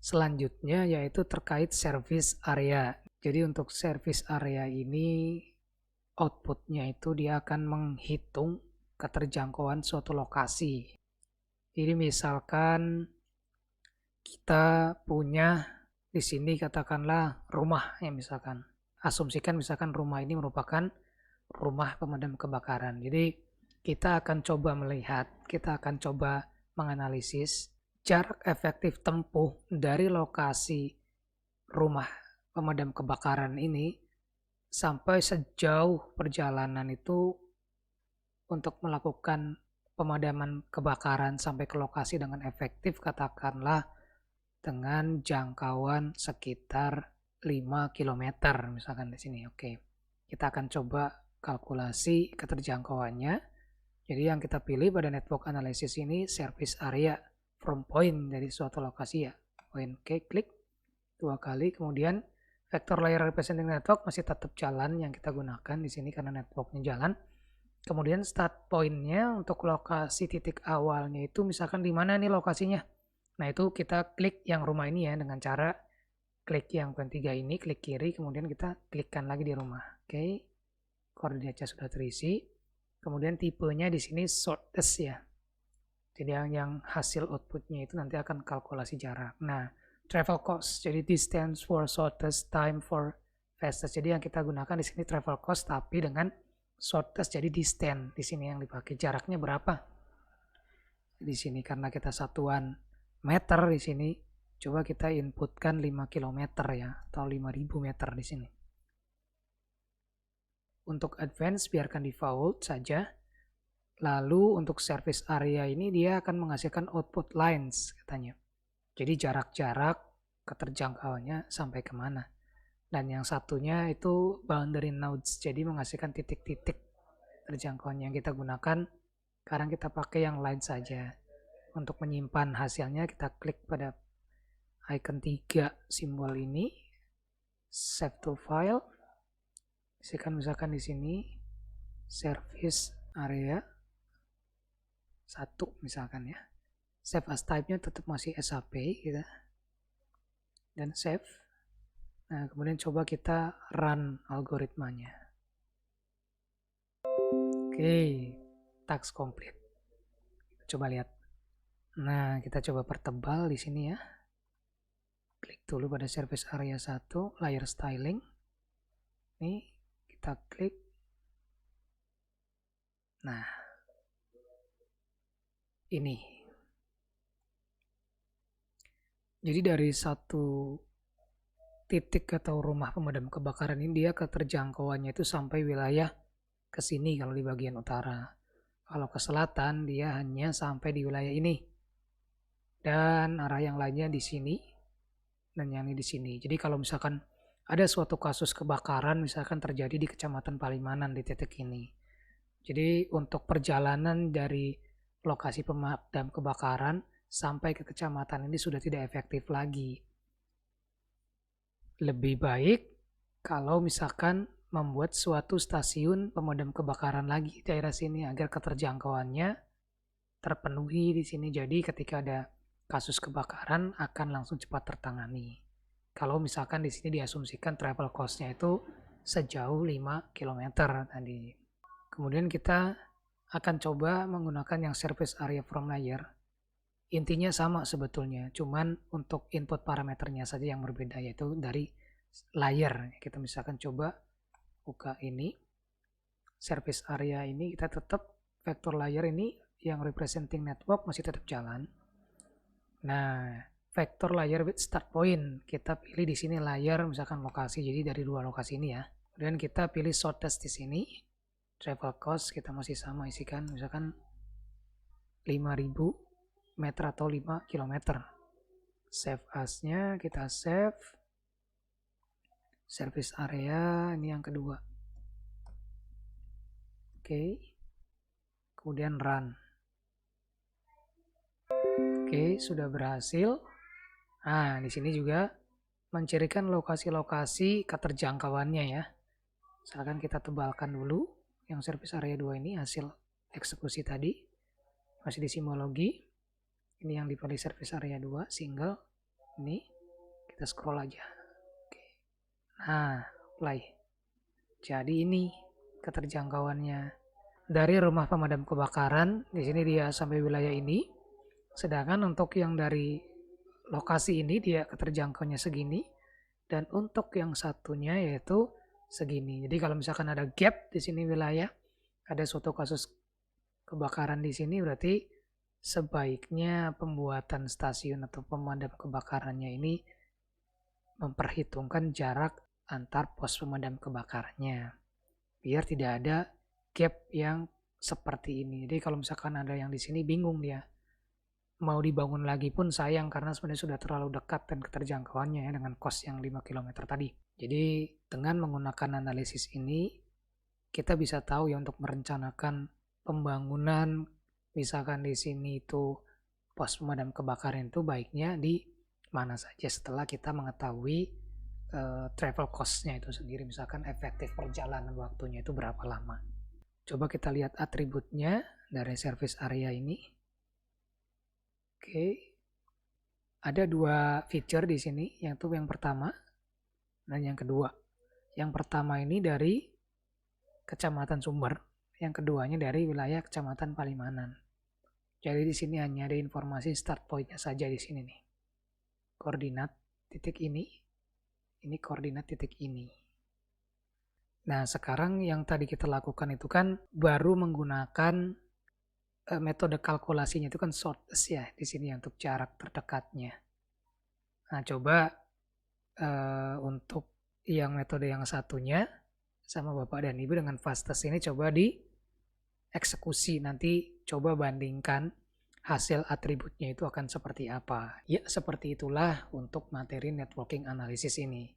Selanjutnya yaitu terkait service area. Jadi untuk service area ini outputnya itu dia akan menghitung keterjangkauan suatu lokasi. Jadi misalkan kita punya di sini katakanlah rumah ya misalkan. Asumsikan misalkan rumah ini merupakan rumah pemadam kebakaran. Jadi kita akan coba melihat, kita akan coba menganalisis jarak efektif tempuh dari lokasi rumah pemadam kebakaran ini sampai sejauh perjalanan itu untuk melakukan pemadaman kebakaran sampai ke lokasi dengan efektif, katakanlah dengan jangkauan sekitar 5 km misalkan di sini. Oke. Kita akan coba kalkulasi keterjangkauannya. Jadi yang kita pilih pada network analysis ini service area from point dari suatu lokasi ya. Point. Oke, klik 2 kali, kemudian vector layer representing network masih tetap jalan yang kita gunakan di sini karena networknya jalan. Kemudian start point-nya untuk lokasi titik awalnya itu misalkan di mana nih lokasinya. Nah, itu kita klik yang rumah ini ya dengan cara klik yang poin 3 ini, klik kiri, kemudian kita klikkan lagi di rumah. Oke. Koordinatnya sudah terisi. Kemudian tipenya di sini shortest ya. Jadi yang hasil outputnya itu nanti akan kalkulasi jarak. Nah, travel cost. Jadi distance for shortest, time for fastest. Jadi yang kita gunakan di sini travel cost tapi dengan shortest jadi distance. Di sini yang dipakai jaraknya berapa? Di sini karena kita satuan meter di sini, coba kita inputkan 5 km ya atau 5000 meter di sini. Untuk advance biarkan default saja. Lalu untuk service area ini dia akan menghasilkan output lines katanya. Jadi jarak-jarak keterjangkauannya sampai kemana. Dan yang satunya itu boundary nodes, jadi menghasilkan titik-titik terjangkauan yang kita gunakan. Sekarang kita pakai yang line saja. Untuk menyimpan hasilnya kita klik pada icon 3 simbol ini, save to file. Misalkan di sini service area 1 misalkan ya. Save as type-nya tetap masih SAP gitu. Dan save. Nah, kemudian coba kita run algoritmanya. Oke, task complete. Coba lihat. Nah, kita coba pertebal di sini ya. Klik dulu pada service area 1, layer styling. Ini kita klik. Nah, ini. Jadi dari satu titik atau rumah pemadam kebakaran ini dia keterjangkauannya itu sampai wilayah ke sini kalau di bagian utara. Kalau ke selatan dia hanya sampai di wilayah ini. Dan arah yang lainnya di sini dan yang ini di sini. Jadi kalau misalkan ada suatu kasus kebakaran misalkan terjadi di Kecamatan Palimanan di titik ini. Jadi untuk perjalanan dari lokasi pemadam kebakaran sampai ke kecamatan ini sudah tidak efektif lagi. Lebih baik kalau misalkan membuat suatu stasiun pemadam kebakaran lagi di daerah sini agar keterjangkauannya terpenuhi di sini. Jadi ketika ada kasus kebakaran akan langsung cepat tertangani. Kalau misalkan di sini diasumsikan travel cost-nya itu sejauh 5 km tadi. Kemudian kita akan coba menggunakan yang service area from layer. Intinya sama sebetulnya, cuman untuk input parameternya saja yang berbeda, yaitu dari layer. Kita misalkan coba buka ini, service area ini kita tetap vector layer ini yang representing network masih tetap jalan. Nah, vector layer with start point kita pilih di sini layer misalkan lokasi, jadi dari 2 lokasi ini ya. Kemudian kita pilih shortest di sini. Travel cost kita masih sama isikan misalkan 5000 meter atau 5 km. Save as-nya kita save. Service area ini yang kedua. Oke. Kemudian run. Oke, sudah berhasil. Nah, di sini juga mencirikan lokasi-lokasi keterjangkauannya ya. Misalkan kita tebalkan dulu yang service area 2 ini hasil eksekusi tadi. Masih di simbologi. Ini yang dipilih service area 2 single. Ini Kita scroll aja. Oke. Nah, play. Jadi ini keterjangkauannya. Dari rumah pemadam kebakaran, di sini dia sampai wilayah ini. Sedangkan untuk yang dari lokasi ini dia keterjangkauannya segini. Dan untuk yang satunya yaitu segini. Jadi kalau misalkan ada gap di sini wilayah, ada suatu kasus kebakaran di sini, berarti sebaiknya pembuatan stasiun atau pemadam kebakarannya ini memperhitungkan jarak antar pos pemadam kebakarannya. Biar tidak ada gap yang seperti ini. Jadi kalau misalkan ada yang di sini bingung dia. Mau dibangun lagi pun sayang karena sebenarnya sudah terlalu dekat dan keterjangkauannya ya dengan kos yang 5 km tadi. Jadi dengan menggunakan analisis ini kita bisa tahu ya untuk merencanakan pembangunan, misalkan di sini itu pos pemadam kebakaran itu baiknya di mana saja setelah kita mengetahui travel cost-nya itu sendiri, misalkan efektif perjalanan waktunya itu berapa lama. Coba kita lihat atributnya dari service area ini. Oke, ada dua feature di sini, yaitu yang pertama dan yang kedua. Yang pertama ini dari Kecamatan Sumber, yang keduanya dari wilayah Kecamatan Palimanan. Jadi di sini hanya ada informasi start point-nya saja di sini nih. Koordinat titik ini koordinat titik ini. Nah, sekarang yang tadi kita lakukan itu kan baru menggunakan metode kalkulasinya itu kan shortest ya di sini untuk jarak terdekatnya. Nah, coba untuk yang metode yang satunya sama Bapak dan Ibu dengan fastest ini coba dieksekusi. Nanti coba bandingkan hasil atributnya itu akan seperti apa. Ya, seperti itulah untuk materi networking analysis ini.